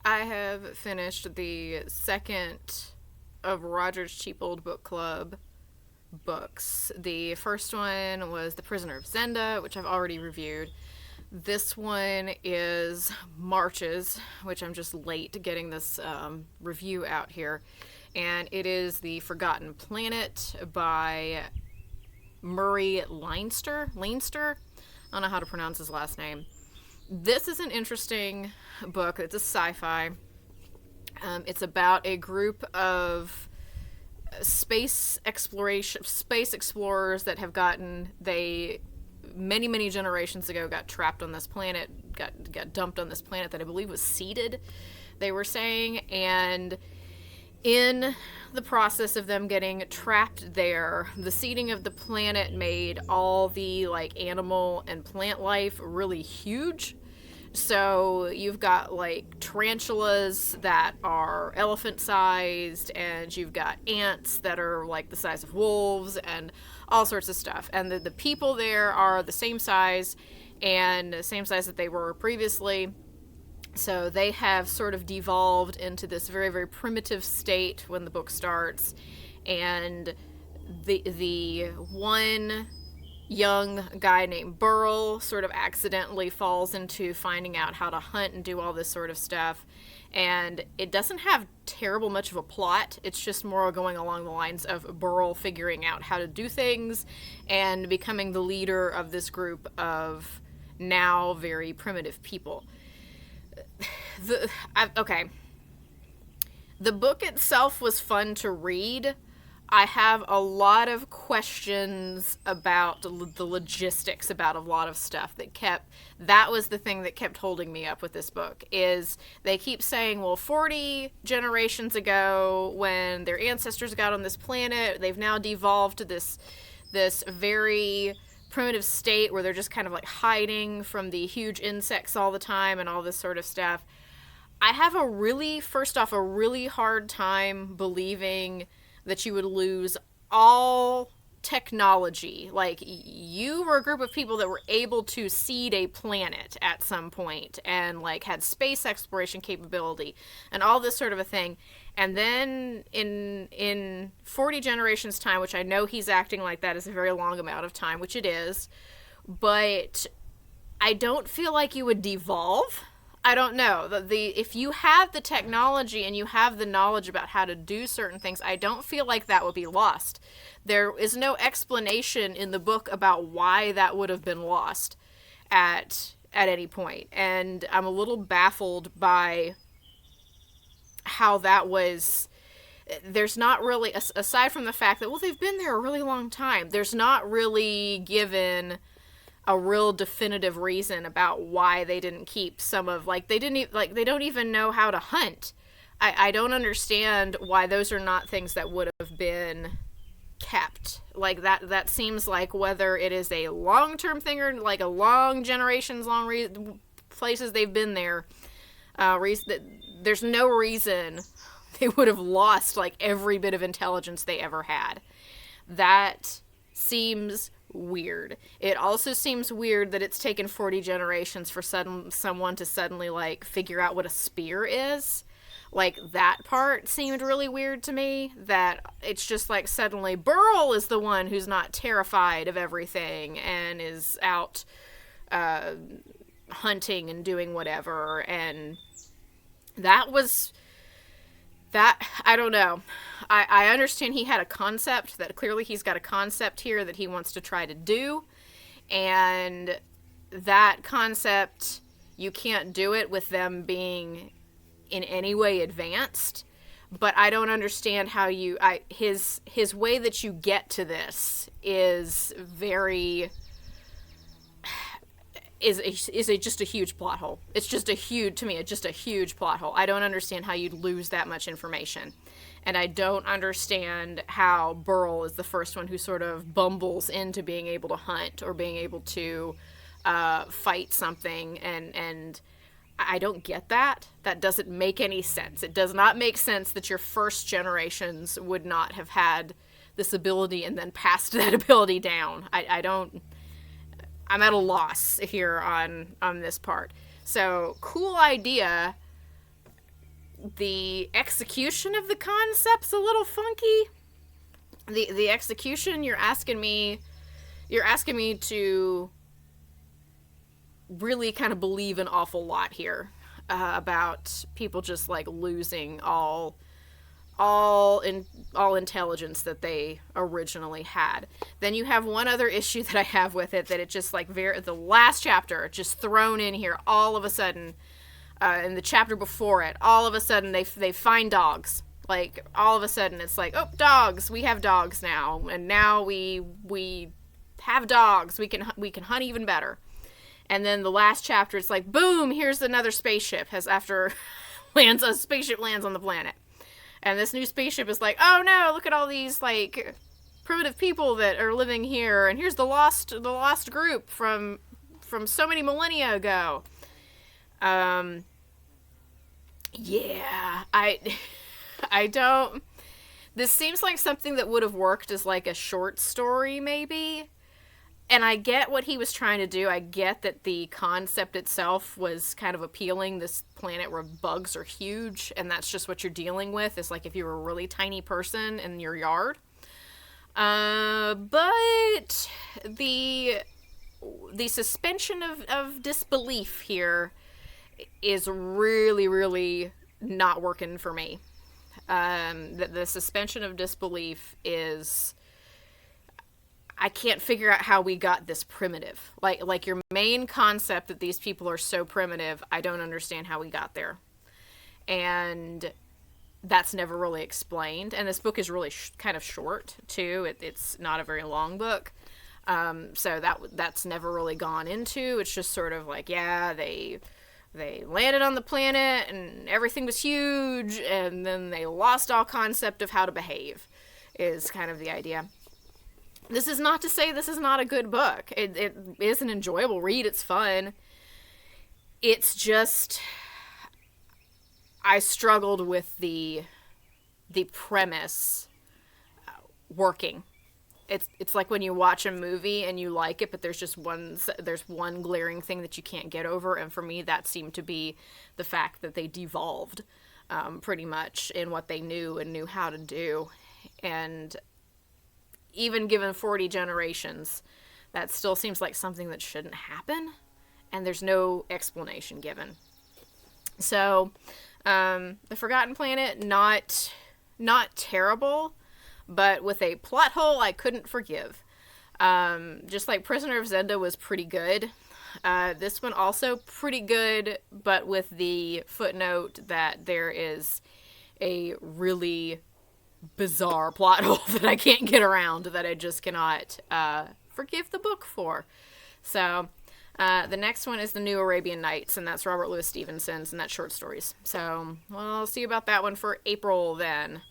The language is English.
I have finished the second of Roger's Cheap Old Book Club books. The first one was The Prisoner of Zenda, which I've already reviewed. This one is Marches, which I'm just late getting this review out here. And it is The Forgotten Planet by Murray Leinster. I don't know how to pronounce his last name. This is an interesting book. It's a sci-fi. It's about a group of space explorers that have many generations ago got trapped on this planet, got dumped on this planet that I believe was seeded, they were saying, and in the process of them getting trapped there, the seeding of the planet made all the like animal and plant life really huge. So you've got like tarantulas that are elephant sized, and you've got ants that are like the size of wolves, and all sorts of stuff. And the people there are the same size, and the same size that they were previously. So they have sort of devolved into this very, very primitive state when the book starts. And the one young guy named Burl sort of accidentally falls into finding out how to hunt and do all this sort of stuff. And it doesn't have terrible much of a plot. It's just more going along the lines of Burl figuring out how to do things and becoming the leader of this group of now very primitive people. Okay. The book itself was fun to read. I have a lot of questions about the logistics about a lot of stuff that was the thing that kept holding me up with this book, is they keep saying, well, 40 generations ago when their ancestors got on this planet, they've now devolved to this very primitive state where they're just kind of like hiding from the huge insects all the time and all this sort of stuff. I have a really hard time believing that you would lose all technology. Like, you were a group of people that were able to seed a planet at some point and like had space exploration capability and all this sort of a thing. And then in 40 generations time, which I know he's acting like that is a very long amount of time, which it is, but I don't feel like you would devolve. I don't know. If you have the technology and you have the knowledge about how to do certain things, I don't feel like that would be lost. There is no explanation in the book about why that would have been lost at any point. And I'm a little baffled by how that was. There's not really, aside from the fact that, well, they've been there a really long time, there's not really given a real definitive reason about why they didn't keep some of, like, they don't even know how to hunt. I don't understand why those are not things that would have been kept. Like, that seems like, whether it is a long-term thing or like a long generations long places they've been there, there's no reason they would have lost like every bit of intelligence they ever had. That seems weird. It also seems weird that it's taken 40 generations for someone to suddenly like figure out what a spear is. Like, that part seemed really weird to me, that it's just like suddenly Burl is the one who's not terrified of everything and is out hunting and doing whatever. And that, I don't know. I understand he had a concept, that clearly he's got a concept here that he wants to try to do. And that concept, you can't do it with them being in any way advanced. But I don't understand how his way that you get to this is very... is just a huge plot hole. It's just a huge plot hole. I don't understand how you'd lose that much information. And I don't understand how Burl is the first one who sort of bumbles into being able to hunt or being able to fight something. And I don't get that. That doesn't make any sense. It does not make sense that your first generations would not have had this ability and then passed that ability down. I'm at a loss here on this part. So, cool idea. the execution of the concept's a little funky. The execution, you're asking me to really kind of believe an awful lot here about people just like losing all intelligence that they originally had. Then you have one other issue that I have with it, that it just like the last chapter just thrown in here all of a sudden, in the chapter before it, all of a sudden they find dogs. Like all of a sudden it's like, oh, dogs, we have dogs now, and now we have dogs, we can hunt even better. And then the last chapter, it's like, boom, here's another spaceship. A spaceship lands on the planet. And this new spaceship is like, oh no, look at all these like primitive people that are living here, and here's the lost group from so many millennia ago. Yeah, I don't. This seems like something that would have worked as like a short story, maybe. And I get what he was trying to do. I get that the concept itself was kind of appealing. This planet where bugs are huge, and that's just what you're dealing with. It's like if you were a really tiny person in your yard. But the suspension of disbelief here is really, really not working for me. The suspension of disbelief is... I can't figure out how we got this primitive. Like your main concept that these people are so primitive, I don't understand how we got there. And that's never really explained. And this book is really kind of short, too. It's not a very long book. So that's never really gone into. It's just sort of like, yeah, they landed on the planet and everything was huge, and then they lost all concept of how to behave, is kind of the idea. This is not to say this is not a good book. It is an enjoyable read. It's fun. It's just, I struggled with the premise working. It's like when you watch a movie and you like it, but there's one glaring thing that you can't get over, and for me that seemed to be the fact that they devolved pretty much in what they knew and knew how to do. And even given 40 generations, that still seems like something that shouldn't happen, and there's no explanation given. So, The Forgotten Planet, not terrible, but with a plot hole I couldn't forgive. Just like Prisoner of Zenda was pretty good. This one also pretty good, but with the footnote that there is a really bizarre plot hole that I can't get around, that I just cannot forgive the book for. So the next one is The New Arabian Nights, and that's Robert Louis Stevenson's, and that's short stories. So, well, I'll see about that one for April then.